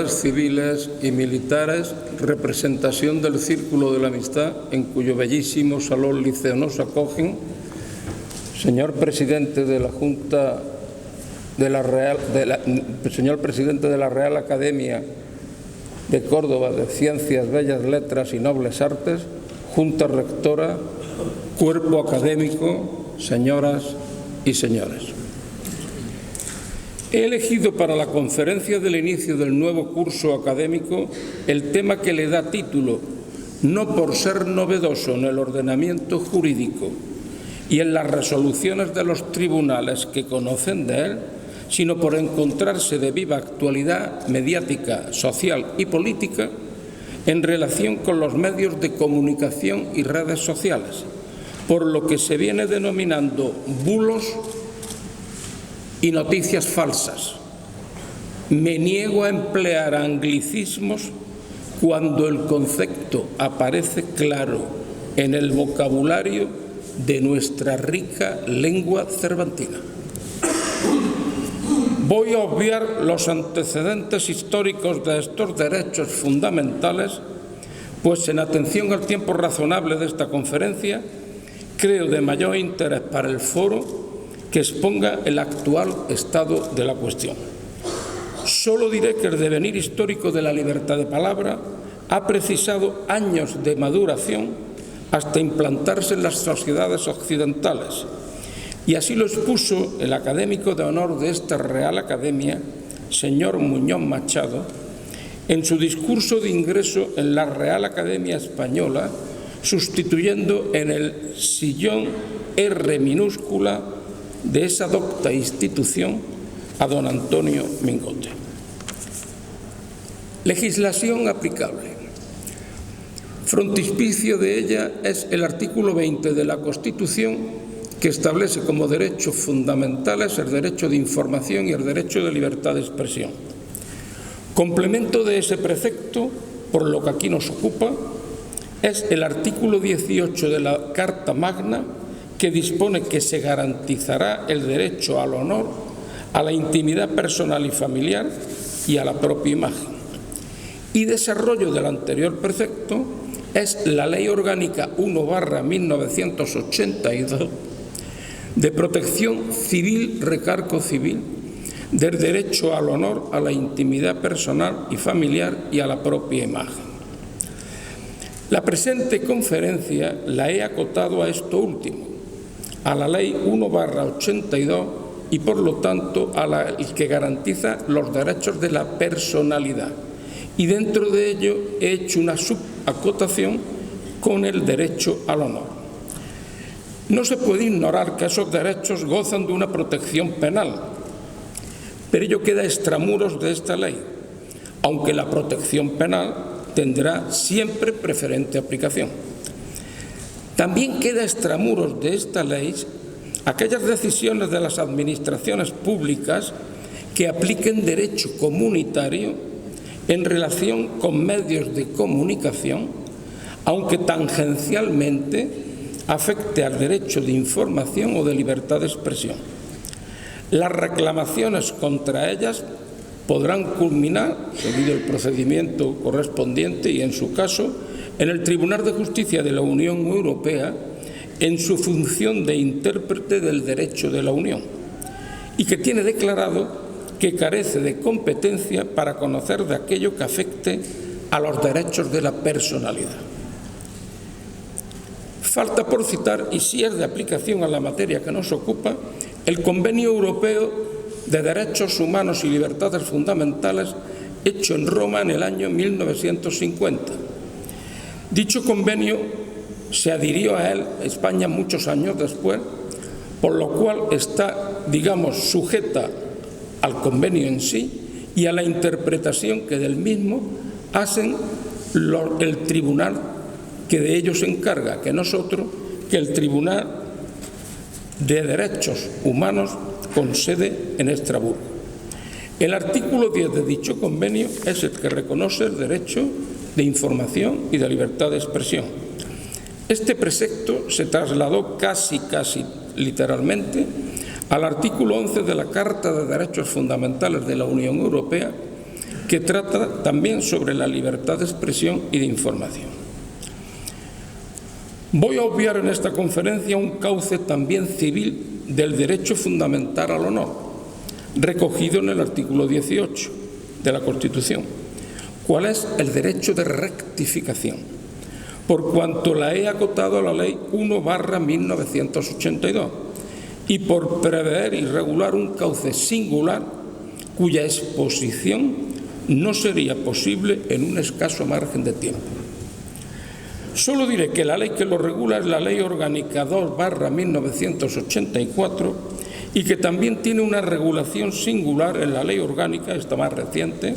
autoridades civiles y militares, representación del Círculo de la Amistad, en cuyo bellísimo salón liceo nos acogen, señor presidente de la Junta señor presidente de la Real Academia de Córdoba de Ciencias, Bellas Letras y Nobles Artes, Junta Rectora, cuerpo académico, señoras y señores. He elegido para la conferencia del inicio del nuevo curso académico el tema que le da título, no por ser novedoso en el ordenamiento jurídico y en las resoluciones de los tribunales que conocen de él, sino por encontrarse de viva actualidad mediática, social y política en relación con los medios de comunicación y redes sociales, por lo que se viene denominando bulos y noticias falsas. Me niego a emplear anglicismos cuando el concepto aparece claro en el vocabulario de nuestra rica lengua cervantina. Voy a obviar los antecedentes históricos de estos derechos fundamentales, pues en atención al tiempo razonable de esta conferencia, creo de mayor interés para el foro que exponga el actual estado de la cuestión. Solo diré que el devenir histórico de la libertad de palabra ha precisado años de maduración hasta implantarse en las sociedades occidentales, y así lo expuso el académico de honor de esta Real Academia, señor Muñoz Machado, en su discurso de ingreso en la Real Academia Española, sustituyendo en el sillón R minúscula de esa docta institución a don Antonio Mingote. Legislación aplicable. Frontispicio de ella es el artículo 20 de la Constitución, que establece como derechos fundamentales el derecho de información y el derecho de libertad de expresión. Complemento de ese precepto, por lo que aquí nos ocupa, es el artículo 18 de la Carta Magna, que dispone que se garantizará el derecho al honor, a la intimidad personal y familiar y a la propia imagen. Y desarrollo del anterior precepto es la Ley Orgánica 1/1982 de protección civil, recargo civil, del derecho al honor, a la intimidad personal y familiar y a la propia imagen. La presente conferencia la he acotado a esto último, a la Ley 1/82 y por lo tanto a la que garantiza los derechos de la personalidad. Y dentro de ello he hecho una subacotación con el derecho al honor. No se puede ignorar que esos derechos gozan de una protección penal, pero ello queda extramuros de esta ley, aunque la protección penal tendrá siempre preferente aplicación. También queda extramuros de esta ley aquellas decisiones de las administraciones públicas que apliquen derecho comunitario en relación con medios de comunicación, aunque tangencialmente afecte al derecho de información o de libertad de expresión. Las reclamaciones contra ellas podrán culminar, debido al procedimiento correspondiente y, en su caso, en el Tribunal de Justicia de la Unión Europea, en su función de intérprete del derecho de la Unión, y que tiene declarado que carece de competencia para conocer de aquello que afecte a los derechos de la personalidad. Falta por citar, y si es de aplicación a la materia que nos ocupa, el Convenio Europeo de Derechos Humanos y Libertades Fundamentales, hecho en Roma en el año 1950. Dicho convenio se adhirió a él España muchos años después, por lo cual está, digamos, sujeta al convenio en sí y a la interpretación que del mismo hacen el tribunal que de ello se encarga, que no es otro que el Tribunal de Derechos Humanos con sede en Estrasburgo. El artículo 10 de dicho convenio es el que reconoce el derecho de información y de libertad de expresión. Este precepto se trasladó casi literalmente al artículo 11 de la Carta de Derechos Fundamentales de la Unión Europea, que trata también sobre la libertad de expresión y de información. Voy a obviar en esta conferencia un cauce también civil del derecho fundamental al honor, recogido en el artículo 18 de la Constitución, cuál es el derecho de rectificación, por cuanto la he acotado a la Ley 1/1982 y por prever y regular un cauce singular cuya exposición no sería posible en un escaso margen de tiempo. Solo diré que la ley que lo regula es la Ley Orgánica 2/1984 y que también tiene una regulación singular en la Ley Orgánica, esta más reciente,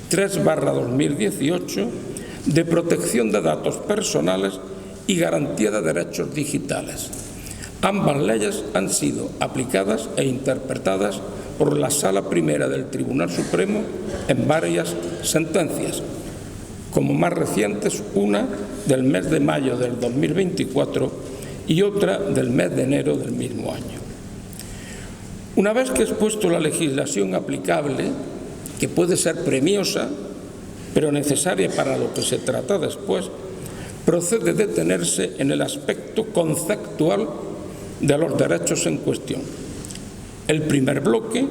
3/2018, de protección de datos personales y garantía de derechos digitales. Ambas leyes han sido aplicadas e interpretadas por la Sala Primera del Tribunal Supremo en varias sentencias, como más recientes, una del mes de mayo del 2024 y otra del mes de enero del mismo año. Una vez que he expuesto la legislación aplicable, que puede ser premiosa, pero necesaria para lo que se trata después, procede detenerse en el aspecto conceptual de los derechos en cuestión. El primer bloque,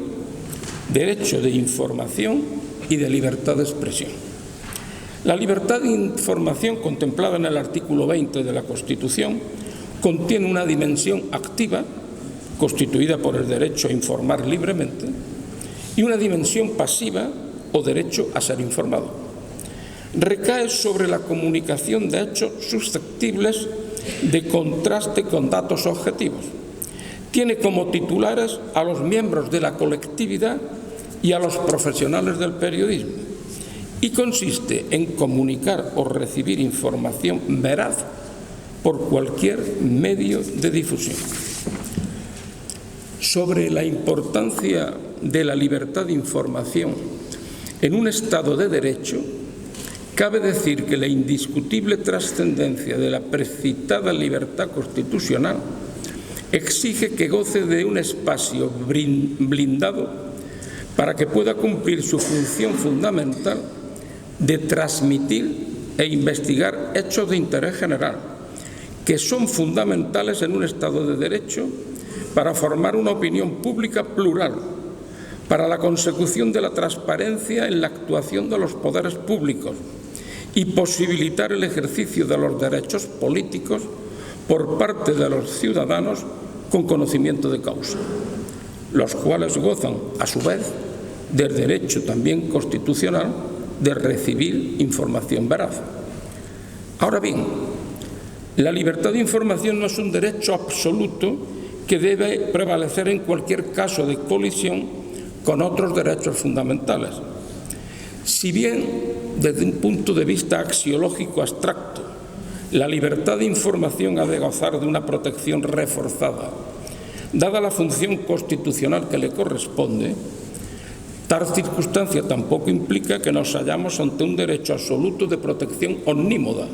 derecho de información y de libertad de expresión. La libertad de información contemplada en el artículo 20 de la Constitución contiene una dimensión activa, constituida por el derecho a informar libremente, y una dimensión pasiva o derecho a ser informado. Recae sobre la comunicación de hechos susceptibles de contraste con datos objetivos. Tiene como titulares a los miembros de la colectividad y a los profesionales del periodismo y consiste en comunicar o recibir información veraz por cualquier medio de difusión. Sobre la importancia de la libertad de información en un Estado de Derecho, cabe decir que la indiscutible trascendencia de la precitada libertad constitucional exige que goce de un espacio blindado para que pueda cumplir su función fundamental de transmitir e investigar hechos de interés general, que son fundamentales en un Estado de Derecho para formar una opinión pública plural, para la consecución de la transparencia en la actuación de los poderes públicos y posibilitar el ejercicio de los derechos políticos por parte de los ciudadanos con conocimiento de causa, los cuales gozan, a su vez, del derecho también constitucional de recibir información veraz. Ahora bien, la libertad de información no es un derecho absoluto que debe prevalecer en cualquier caso de colisión con otros derechos fundamentales. Si bien, desde un punto de vista axiológico abstracto, la libertad de información ha de gozar de una protección reforzada, dada la función constitucional que le corresponde, tal circunstancia tampoco implica que nos hallamos ante un derecho absoluto de protección omnímoda,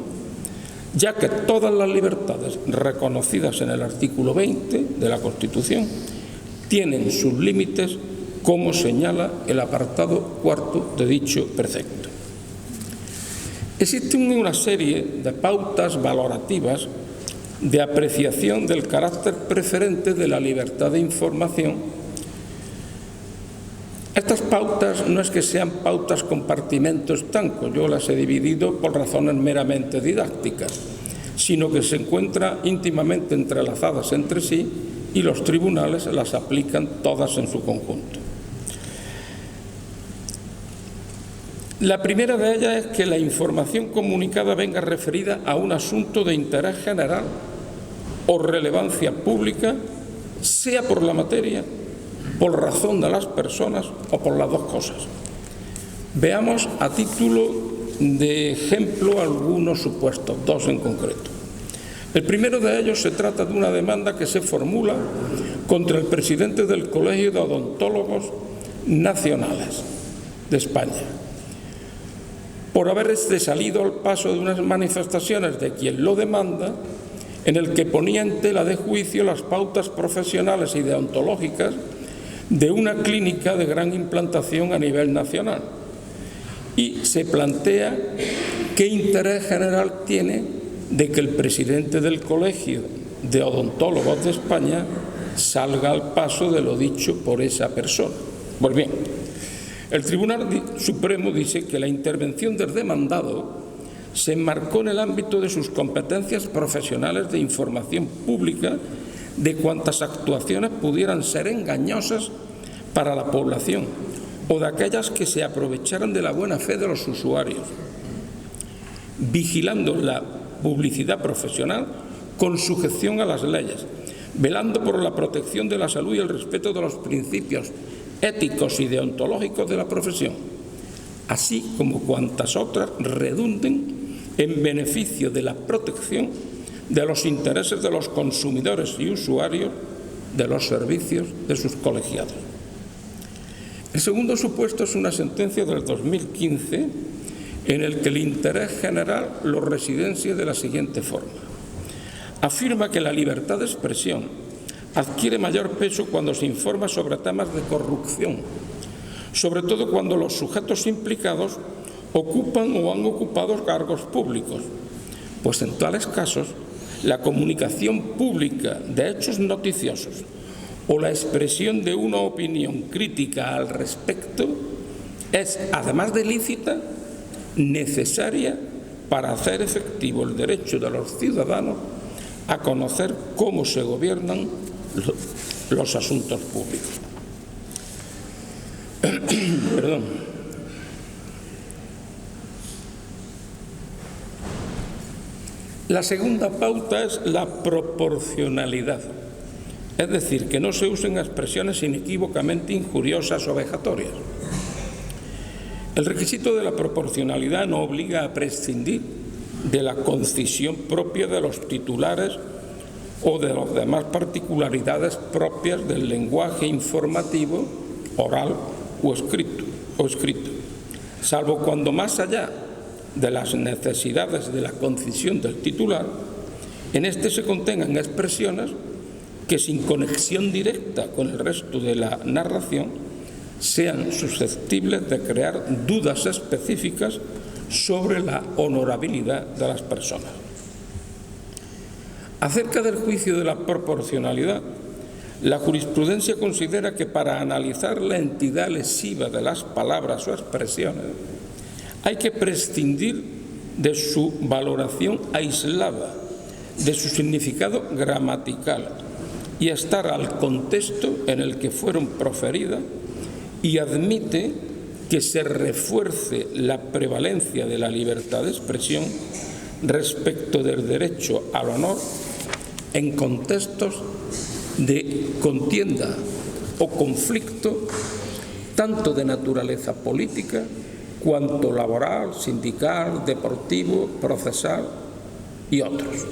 ya que todas las libertades reconocidas en el artículo 20 de la Constitución tienen sus límites, como señala el apartado cuarto de dicho precepto. Existe una serie de pautas valorativas de apreciación del carácter preferente de la libertad de información. Estas pautas no es que sean pautas compartimento estanco, yo las he dividido por razones meramente didácticas, sino que se encuentran íntimamente entrelazadas entre sí y los tribunales las aplican todas en su conjunto. La primera de ellas es que la información comunicada venga referida a un asunto de interés general o relevancia pública, sea por la materia, por razón de las personas o por las dos cosas. Veamos a título de ejemplo algunos supuestos, dos en concreto. El primero de ellos se trata de una demanda que se formula contra el presidente del Colegio de Odontólogos Nacionales de España, por haberse salido al paso de unas manifestaciones de quien lo demanda, en el que ponía en tela de juicio las pautas profesionales y deontológicas de una clínica de gran implantación a nivel nacional y se plantea qué interés general tiene de que el presidente del Colegio de Odontólogos de España salga al paso de lo dicho por esa persona. Pues bien, el Tribunal Supremo dice que la intervención del demandado se enmarcó en el ámbito de sus competencias profesionales de información pública de cuantas actuaciones pudieran ser engañosas para la población o de aquellas que se aprovecharan de la buena fe de los usuarios, vigilando la publicidad profesional con sujeción a las leyes, velando por la protección de la salud y el respeto de los principios éticos y deontológicos de la profesión, así como cuantas otras redunden en beneficio de la protección de los intereses de los consumidores y usuarios de los servicios de sus colegiados. El segundo supuesto es una sentencia del 2015 en el que el interés general lo residencia de la siguiente forma. Afirma que la libertad de expresión adquiere mayor peso cuando se informa sobre temas de corrupción, sobre todo cuando los sujetos implicados ocupan o han ocupado cargos públicos, pues en tales casos la comunicación pública de hechos noticiosos o la expresión de una opinión crítica al respecto es, además de lícita, necesaria para hacer efectivo el derecho de los ciudadanos a conocer cómo se gobiernan los asuntos públicos. Perdón. La segunda pauta es la proporcionalidad, es decir, que no se usen expresiones inequívocamente injuriosas o vejatorias. El requisito de la proporcionalidad no obliga a prescindir de la concisión propia de los titulares o de las demás particularidades propias del lenguaje informativo, oral o escrito, salvo cuando más allá de las necesidades de la concisión del titular, en este se contengan expresiones que sin conexión directa con el resto de la narración sean susceptibles de crear dudas específicas sobre la honorabilidad de las personas. Acerca del juicio de la proporcionalidad, la jurisprudencia considera que para analizar la entidad lesiva de las palabras o expresiones hay que prescindir de su valoración aislada, de su significado gramatical y estar al contexto en el que fueron proferidas, y admite que se refuerce la prevalencia de la libertad de expresión respecto del derecho al honor en contextos de contienda o conflicto tanto de naturaleza política cuanto laboral, sindical, deportivo, procesal y otros.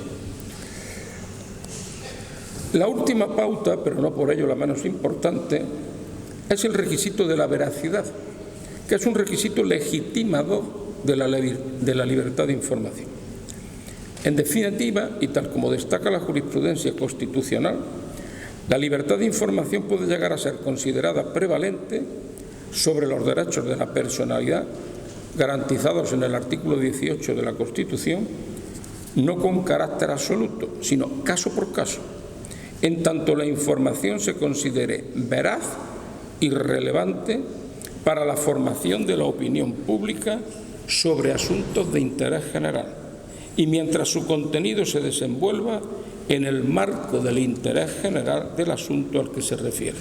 La última pauta, pero no por ello la menos importante, es el requisito de la veracidad, que es un requisito legitimador de la libertad de información. En definitiva, y tal como destaca la jurisprudencia constitucional, la libertad de información puede llegar a ser considerada prevalente sobre los derechos de la personalidad garantizados en el artículo 18 de la Constitución, no con carácter absoluto, sino caso por caso, en tanto la información se considere veraz y relevante para la formación de la opinión pública sobre asuntos de interés general, y mientras su contenido se desenvuelva en el marco del interés general del asunto al que se refiere.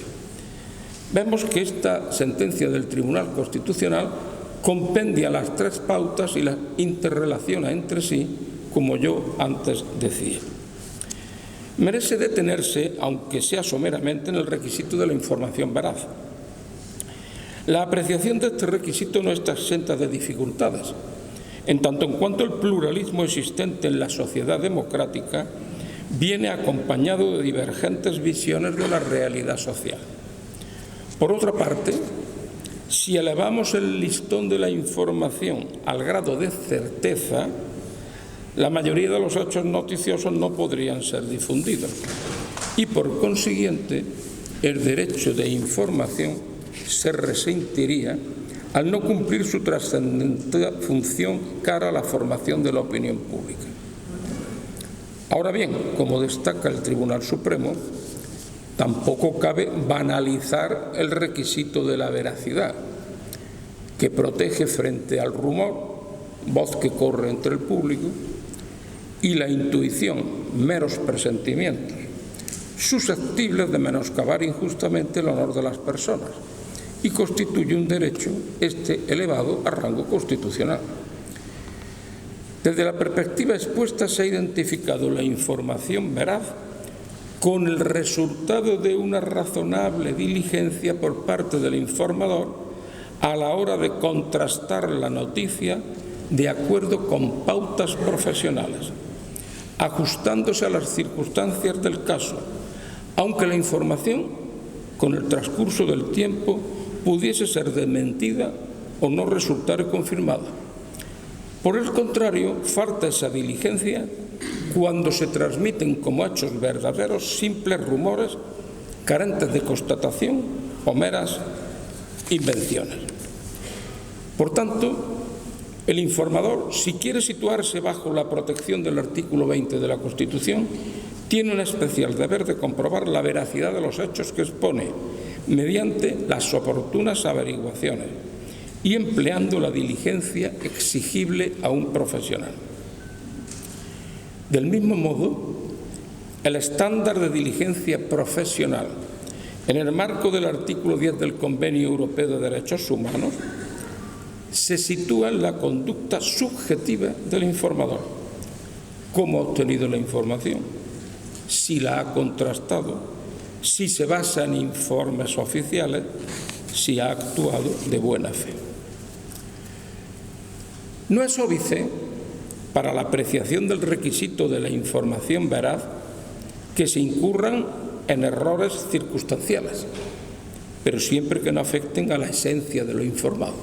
Vemos que esta sentencia del Tribunal Constitucional compendia las tres pautas y las interrelaciona entre sí, como yo antes decía. Merece detenerse, aunque sea someramente, en el requisito de la información veraz. La apreciación de este requisito no está exenta de dificultades, en tanto en cuanto el pluralismo existente en la sociedad democrática viene acompañado de divergentes visiones de la realidad social. Por otra parte, si elevamos el listón de la información al grado de certeza, la mayoría de los hechos noticiosos no podrían ser difundidos y, por consiguiente, el derecho de información se resentiría al no cumplir su trascendente función cara a la formación de la opinión pública. Ahora bien, como destaca el Tribunal Supremo, tampoco cabe banalizar el requisito de la veracidad, que protege frente al rumor, voz que corre entre el público, y la intuición, meros presentimientos, susceptibles de menoscabar injustamente el honor de las personas, y constituye un derecho elevado a rango constitucional. Desde la perspectiva expuesta se ha identificado la información veraz con el resultado de una razonable diligencia por parte del informador a la hora de contrastar la noticia de acuerdo con pautas profesionales, ajustándose a las circunstancias del caso, aunque la información, con el transcurso del tiempo, pudiese ser desmentida o no resultar confirmada. Por el contrario, falta esa diligencia cuando se transmiten como hechos verdaderos simples rumores carentes de constatación o meras invenciones. Por tanto, el informador, si quiere situarse bajo la protección del artículo 20 de la Constitución, tiene un especial deber de comprobar la veracidad de los hechos que expone mediante las oportunas averiguaciones y empleando la diligencia exigible a un profesional. Del mismo modo, el estándar de diligencia profesional en el marco del artículo 10 del Convenio Europeo de Derechos Humanos se sitúa en la conducta subjetiva del informador. ¿Cómo ha obtenido la información? Si la ha contrastado, si se basa en informes oficiales, si ha actuado de buena fe. No es óbice para la apreciación del requisito de la información veraz que se incurran en errores circunstanciales, pero siempre que no afecten a la esencia de lo informado.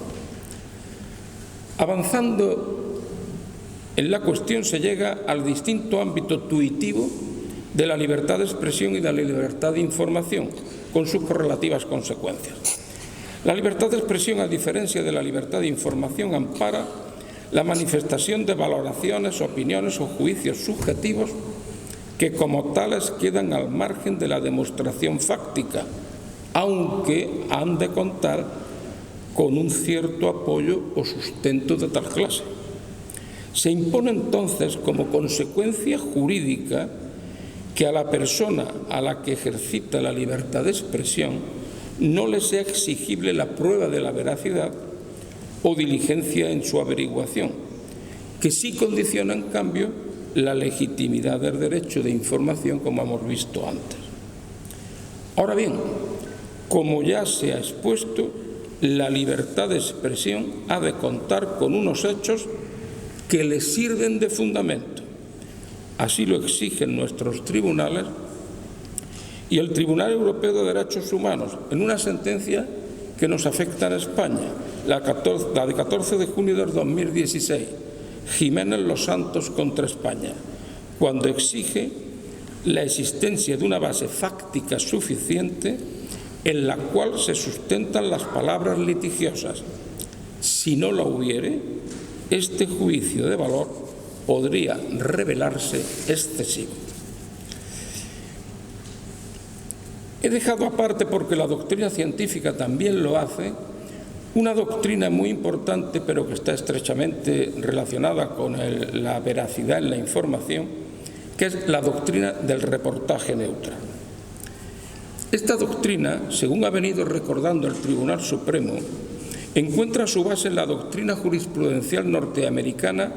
Avanzando en la cuestión se llega al distinto ámbito tuitivo de la libertad de expresión y de la libertad de información, con sus correlativas consecuencias. La libertad de expresión, a diferencia de la libertad de información, ampara la manifestación de valoraciones, opiniones o juicios subjetivos que como tales quedan al margen de la demostración fáctica, aunque han de contar con un cierto apoyo o sustento de tal clase. Se impone entonces como consecuencia jurídica que a la persona a la que ejercita la libertad de expresión no le sea exigible la prueba de la veracidad o diligencia en su averiguación, que sí condiciona en cambio la legitimidad del derecho de información, como hemos visto antes. Ahora bien, como ya se ha expuesto, la libertad de expresión ha de contar con unos hechos que le sirven de fundamento. Así lo exigen nuestros tribunales y el Tribunal Europeo de Derechos Humanos en una sentencia que nos afecta en España, la de 14 de junio del 2016, Jiménez Los Santos contra España, cuando exige la existencia de una base fáctica suficiente en la cual se sustentan las palabras litigiosas. Si no la hubiere, este juicio de valor podría revelarse excesivo. He dejado aparte, porque la doctrina científica también lo hace, una doctrina muy importante, pero que está estrechamente relacionada con la veracidad en la información, que es la doctrina del reportaje neutral. Esta doctrina, según ha venido recordando el Tribunal Supremo, encuentra su base en la doctrina jurisprudencial norteamericana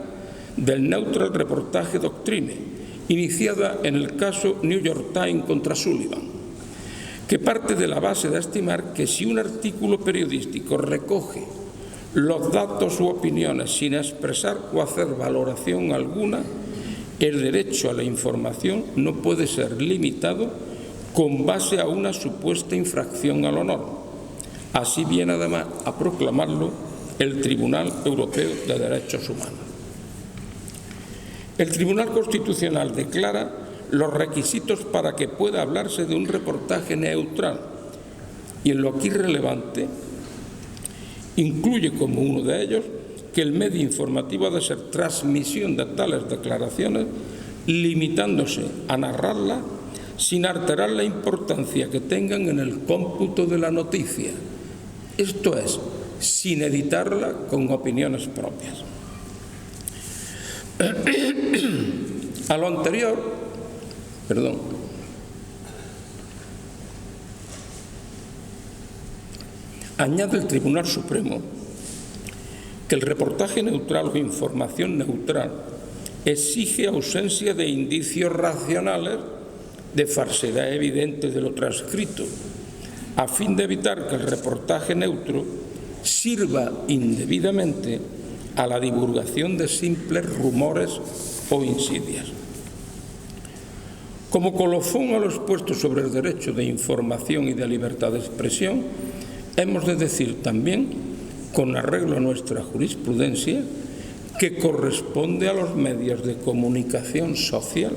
del Neutral Reportage Doctrine, iniciada en el caso New York Times contra Sullivan, que parte de la base de estimar que si un artículo periodístico recoge los datos u opiniones sin expresar o hacer valoración alguna, el derecho a la información no puede ser limitado con base a una supuesta infracción al honor. Así viene además a proclamarlo el Tribunal Europeo de Derechos Humanos. El Tribunal Constitucional declara los requisitos para que pueda hablarse de un reportaje neutral y, en lo aquí relevante, Incluye como uno de ellos que el medio informativo ha de ser transmisión de tales declaraciones, limitándose a narrarlas sin alterar la importancia que tengan en el cómputo de la noticia. Esto es, sin editarla con opiniones propias. A lo anterior, añade el Tribunal Supremo que el reportaje neutral o información neutral exige ausencia de indicios racionales de falsedad evidente de lo transcrito, a fin de evitar que el reportaje neutro sirva indebidamente a la divulgación de simples rumores o insidias. Como colofón a lo expuesto sobre el derecho de información y de libertad de expresión, hemos de decir también, con arreglo a nuestra jurisprudencia, que corresponde a los medios de comunicación social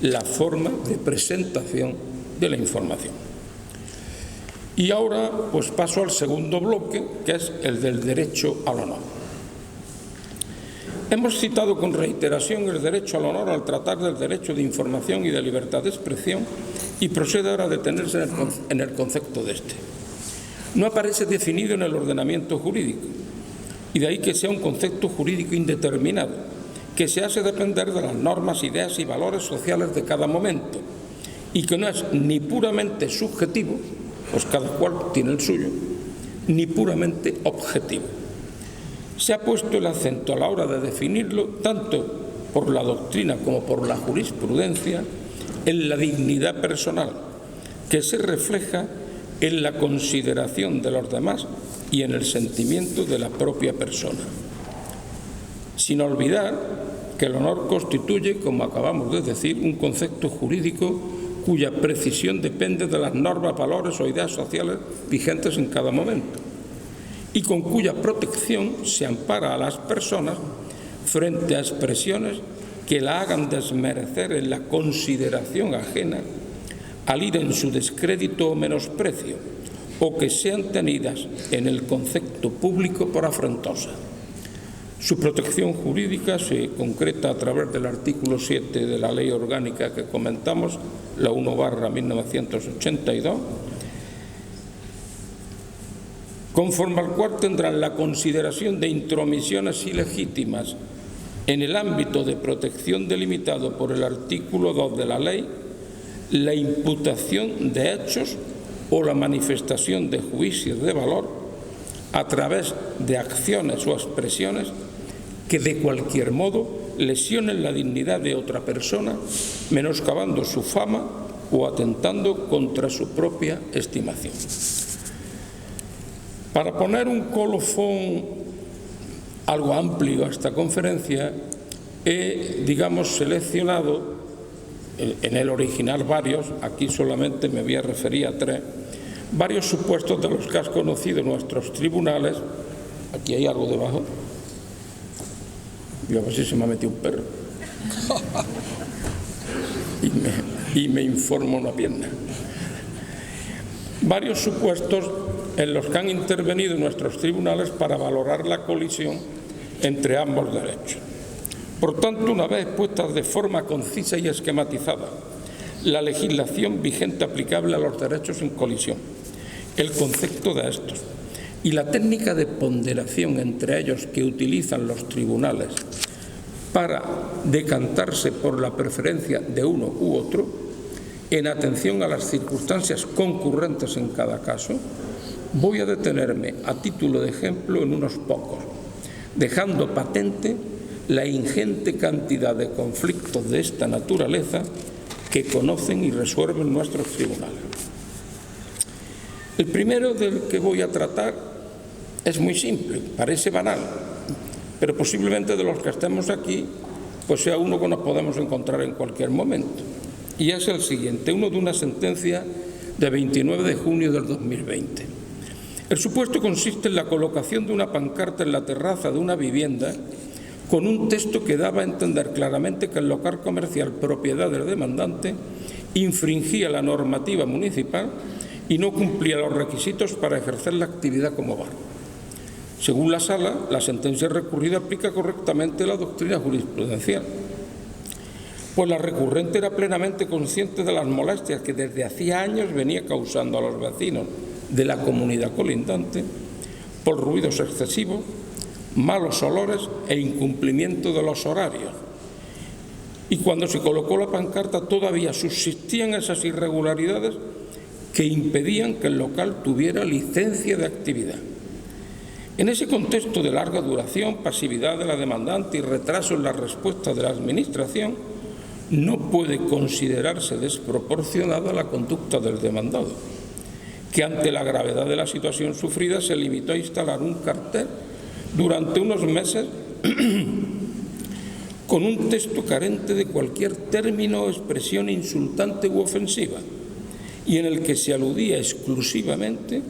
la forma de presentación de la información. Y ahora pues paso al segundo bloque, que es el del derecho al honor. Hemos citado con reiteración el derecho al honor al tratar del derecho de información y de libertad de expresión, y procede ahora a detenerse en el concepto de este. No aparece definido en el ordenamiento jurídico, y de ahí que sea un concepto jurídico indeterminado, que se hace depender de las normas, ideas y valores sociales de cada momento, y que no es ni puramente subjetivo, pues cada cual tiene el suyo, ni puramente objetivo. Se ha puesto el acento a la hora de definirlo, tanto por la doctrina como por la jurisprudencia, en la dignidad personal, que se refleja en la consideración de los demás y en el sentimiento de la propia persona. Sin olvidar que el honor constituye, como acabamos de decir, un concepto jurídico cuya precisión depende de las normas, valores o ideas sociales vigentes en cada momento, y con cuya protección se ampara a las personas frente a expresiones que la hagan desmerecer en la consideración ajena, al ir en su descrédito o menosprecio, o que sean tenidas en el concepto público por afrentosas. Su protección jurídica se concreta a través del artículo 7 de la Ley Orgánica que comentamos, la 1/1982, conforme al cual tendrán la consideración de intromisiones ilegítimas en el ámbito de protección delimitado por el artículo 2 de la ley, la imputación de hechos o la manifestación de juicios de valor a través de acciones o expresiones que de cualquier modo lesionen la dignidad de otra persona, menoscabando su fama o atentando contra su propia estimación. Para poner un colofón algo amplio a esta conferencia, he, seleccionado en el original varios, aquí solamente me voy a referir a 3, varios supuestos de los que has conocido nuestros tribunales. Aquí hay algo debajo. Y a ver si se me ha metido un perro. Y me informa una pierna. Varios supuestos en los que han intervenido nuestros tribunales para valorar la colisión entre ambos derechos. Por tanto, una vez expuesta de forma concisa y esquematizada la legislación vigente aplicable a los derechos en colisión, el concepto de estos y la técnica de ponderación entre ellos que utilizan los tribunales para decantarse por la preferencia de uno u otro, en atención a las circunstancias concurrentes en cada caso, voy a detenerme a título de ejemplo en unos pocos, dejando patente la ingente cantidad de conflictos de esta naturaleza que conocen y resuelven nuestros tribunales. El primero del que voy a tratar es muy simple, parece banal, pero posiblemente de los que estemos aquí, pues sea uno que nos podemos encontrar en cualquier momento. Y es el siguiente, uno de una sentencia de 29 de junio del 2020. El supuesto consiste en la colocación de una pancarta en la terraza de una vivienda con un texto que daba a entender claramente que el local comercial propiedad del demandante infringía la normativa municipal y no cumplía los requisitos para ejercer la actividad como bar. Según la Sala, la sentencia recurrida aplica correctamente la doctrina jurisprudencial, pues la recurrente era plenamente consciente de las molestias que desde hacía años venía causando a los vecinos de la comunidad colindante por ruidos excesivos, malos olores e incumplimiento de los horarios. Y cuando se colocó la pancarta todavía subsistían esas irregularidades que impedían que el local tuviera licencia de actividad. En ese contexto de larga duración, pasividad de la demandante y retraso en la respuesta de la Administración, no puede considerarse desproporcionada la conducta del demandado, que ante la gravedad de la situación sufrida se limitó a instalar un cartel durante unos meses con un texto carente de cualquier término o expresión insultante u ofensiva y en el que se aludía exclusivamente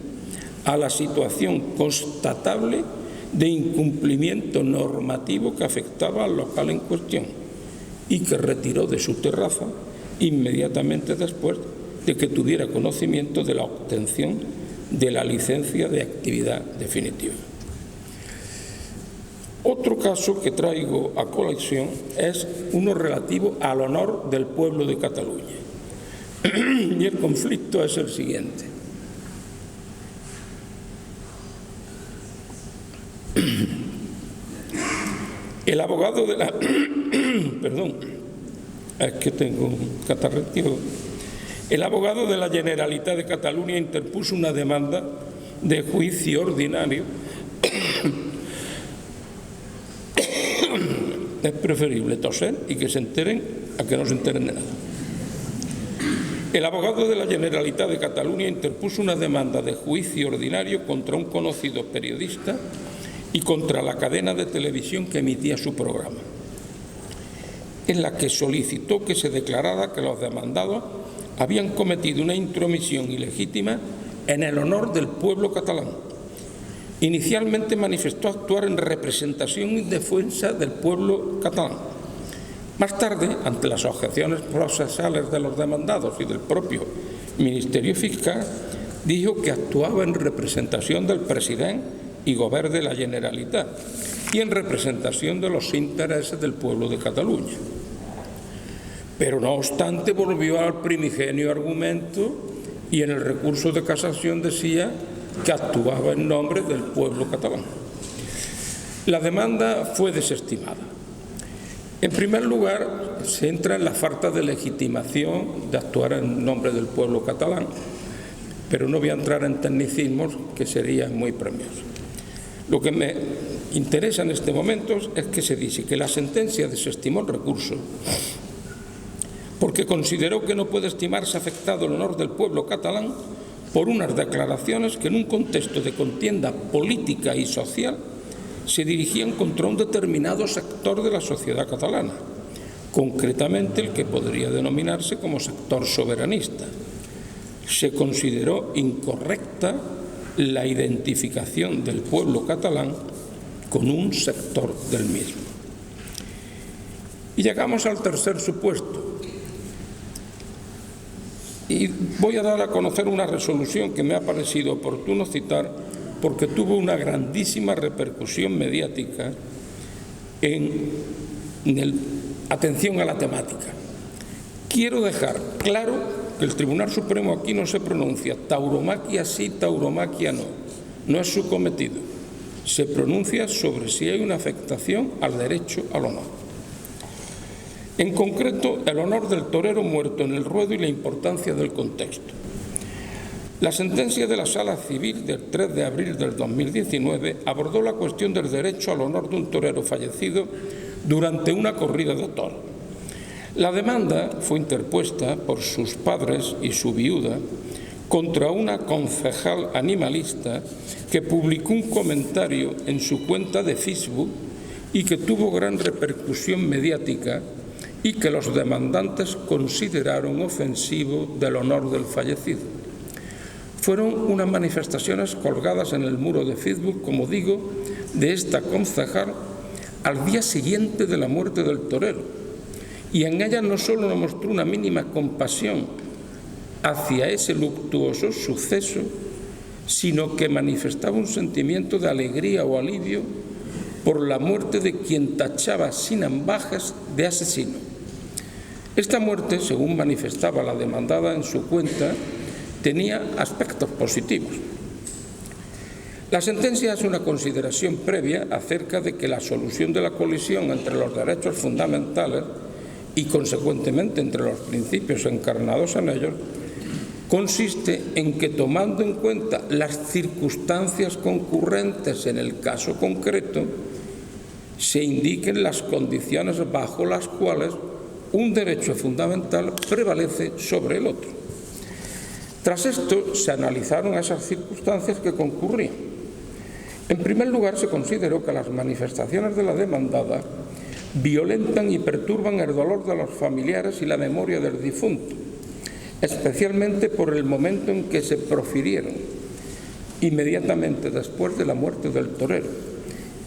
a la situación constatable de incumplimiento normativo que afectaba al local en cuestión y que retiró de su terraza inmediatamente después de que tuviera conocimiento de la obtención de la licencia de actividad definitiva. Otro caso que traigo a colación es uno relativo al honor del pueblo de Cataluña. Y el conflicto es el siguiente. El abogado de la... Perdón, es que tengo un catarreo. El abogado de la Generalitat de Cataluña interpuso una demanda de juicio ordinario. Es preferible toser y que se enteren a que no se enteren de nada. El abogado de la Generalitat de Cataluña interpuso una demanda de juicio ordinario contra un conocido periodista y contra la cadena de televisión que emitía su programa, en la que solicitó que se declarara que los demandados habían cometido una intromisión ilegítima en el honor del pueblo catalán. Inicialmente manifestó actuar en representación y defensa del pueblo catalán. Más tarde, ante las objeciones procesales de los demandados y del propio Ministerio Fiscal, dijo que actuaba en representación del presidente y Govern de la Generalitat y en representación de los intereses del pueblo de Cataluña. Pero no obstante volvió al primigenio argumento y en el recurso de casación decía que actuaba en nombre del pueblo catalán. La demanda fue desestimada. En primer lugar, se entra en la falta de legitimación de actuar en nombre del pueblo catalán, pero no voy a entrar en tecnicismos que serían muy premiosos. Lo que me interesa en este momento es que se dice que la sentencia desestimó el recurso porque consideró que no puede estimarse afectado el honor del pueblo catalán por unas declaraciones que en un contexto de contienda política y social se dirigían contra un determinado sector de la sociedad catalana, concretamente el que podría denominarse como sector soberanista. Se consideró incorrecta la identificación del pueblo catalán con un sector del mismo. Y llegamos al tercer supuesto. Y voy a dar a conocer una resolución que me ha parecido oportuno citar porque tuvo una grandísima repercusión mediática atención a la temática. Quiero dejar claro que el Tribunal Supremo aquí no se pronuncia tauromaquia sí, tauromaquia no. No es su cometido. Se pronuncia sobre si hay una afectación al derecho al honor. En concreto, el honor del torero muerto en el ruedo y la importancia del contexto. La sentencia de la Sala Civil del 3 de abril del 2019 abordó la cuestión del derecho al honor de un torero fallecido durante una corrida de toros. La demanda fue interpuesta por sus padres y su viuda contra una concejal animalista que publicó un comentario en su cuenta de Facebook y que tuvo gran repercusión mediática y que los demandantes consideraron ofensivo del honor del fallecido. Fueron unas manifestaciones colgadas en el muro de Facebook, como digo, de esta concejal al día siguiente de la muerte del torero. Y en ella no solo nos mostró una mínima compasión hacia ese luctuoso suceso, sino que manifestaba un sentimiento de alegría o alivio por la muerte de quien tachaba sin ambajes de asesino. Esta muerte, según manifestaba la demandada en su cuenta, tenía aspectos positivos. La sentencia es una consideración previa acerca de que la solución de la colisión entre los derechos fundamentales y, consecuentemente, entre los principios encarnados en ellos, consiste en que, tomando en cuenta las circunstancias concurrentes en el caso concreto, se indiquen las condiciones bajo las cuales un derecho fundamental prevalece sobre el otro. Tras esto, se analizaron esas circunstancias que concurrían. En primer lugar, se consideró que las manifestaciones de la demandada violentan y perturban el dolor de los familiares y la memoria del difunto, especialmente por el momento en que se profirieron, inmediatamente después de la muerte del torero,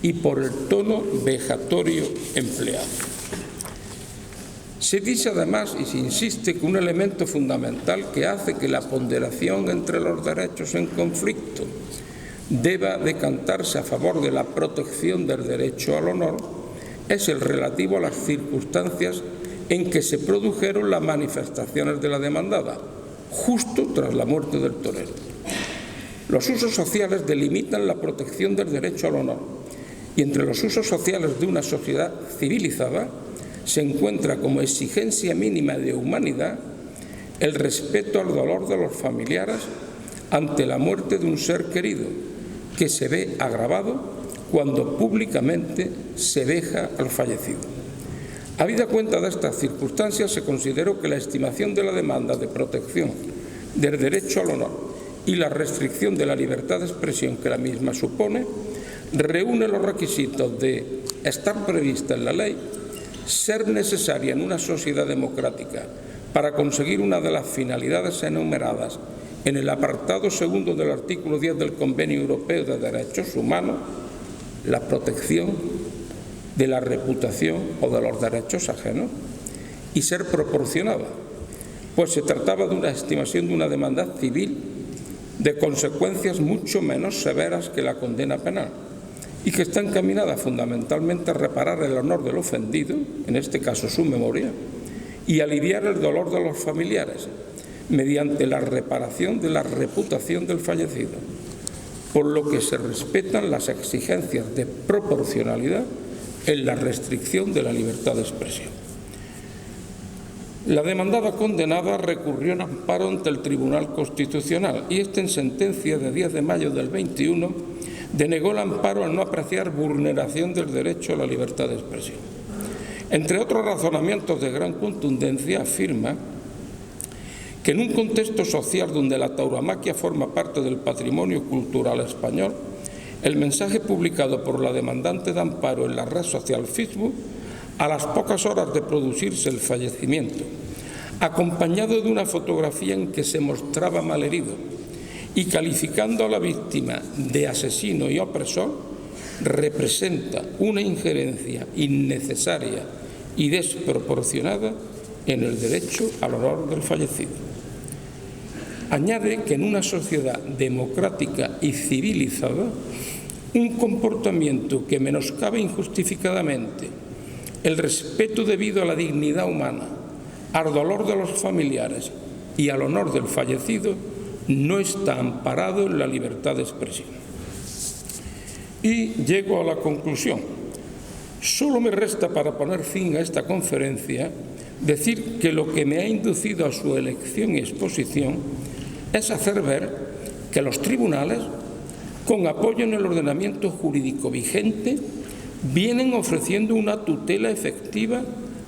y por el tono vejatorio empleado. Se dice además y se insiste que un elemento fundamental que hace que la ponderación entre los derechos en conflicto deba decantarse a favor de la protección del derecho al honor es el relativo a las circunstancias en que se produjeron las manifestaciones de la demandada, justo tras la muerte del torero. Los usos sociales delimitan la protección del derecho al honor, y entre los usos sociales de una sociedad civilizada se encuentra como exigencia mínima de humanidad el respeto al dolor de los familiares ante la muerte de un ser querido, que se ve agravado cuando públicamente se veja al fallecido. Habida cuenta de estas circunstancias, se consideró que la estimación de la demanda de protección del derecho al honor y la restricción de la libertad de expresión que la misma supone reúne los requisitos de estar prevista en la ley, ser necesaria en una sociedad democrática para conseguir una de las finalidades enumeradas en el apartado segundo del artículo 10 del Convenio Europeo de Derechos Humanos, la protección de la reputación o de los derechos ajenos, y ser proporcionada, pues se trataba de una estimación de una demanda civil de consecuencias mucho menos severas que la condena penal, y que está encaminada fundamentalmente a reparar el honor del ofendido, en este caso su memoria, y aliviar el dolor de los familiares mediante la reparación de la reputación del fallecido, por lo que se respetan las exigencias de proporcionalidad en la restricción de la libertad de expresión. La demandada condenada recurrió en amparo ante el Tribunal Constitucional y en sentencia de 10 de mayo del 21 denegó el amparo al no apreciar vulneración del derecho a la libertad de expresión. Entre otros razonamientos de gran contundencia, afirma que en un contexto social donde la tauromaquia forma parte del patrimonio cultural español, el mensaje publicado por la demandante de amparo en la red social Facebook, a las pocas horas de producirse el fallecimiento, acompañado de una fotografía en que se mostraba malherido y calificando a la víctima de asesino y opresor, representa una injerencia innecesaria y desproporcionada en el derecho al honor del fallecido. Añade que en una sociedad democrática y civilizada, un comportamiento que menoscabe injustificadamente el respeto debido a la dignidad humana, al dolor de los familiares y al honor del fallecido no está amparado en la libertad de expresión. Y llego a la conclusión. Solo me resta, para poner fin a esta conferencia, decir que lo que me ha inducido a su elección y exposición es hacer ver que los tribunales, con apoyo en el ordenamiento jurídico vigente, vienen ofreciendo una tutela efectiva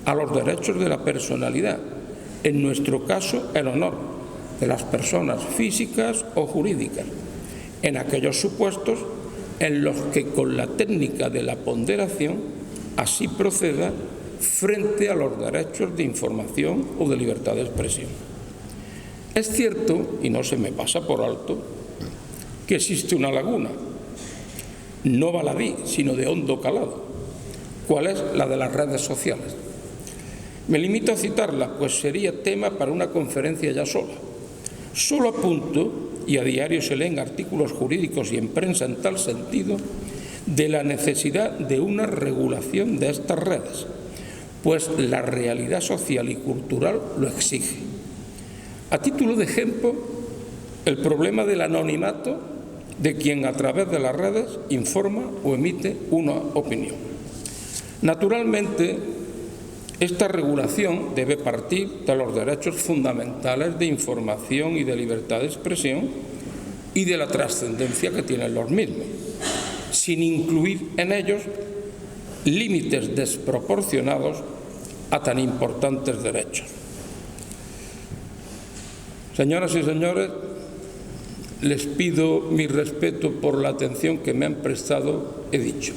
a los derechos de la personalidad, en nuestro caso el honor de las personas físicas o jurídicas, en aquellos supuestos en los que con la técnica de la ponderación así proceda frente a los derechos de información o de libertad de expresión. Es cierto, y no se me pasa por alto, que existe una laguna, no baladí, sino de hondo calado. ¿Cuál es? La de las redes sociales. Me limito a citarla, pues sería tema para una conferencia ya sola. Solo apunto y a diario se leen artículos jurídicos y en prensa en tal sentido, de la necesidad de una regulación de estas redes, pues la realidad social y cultural lo exige. A título de ejemplo, el problema del anonimato de quien a través de las redes informa o emite una opinión. Naturalmente, esta regulación debe partir de los derechos fundamentales de información y de libertad de expresión y de la trascendencia que tienen los mismos, sin incluir en ellos límites desproporcionados a tan importantes derechos. Señoras y señores, les pido mi respeto por la atención que me han prestado, he dicho.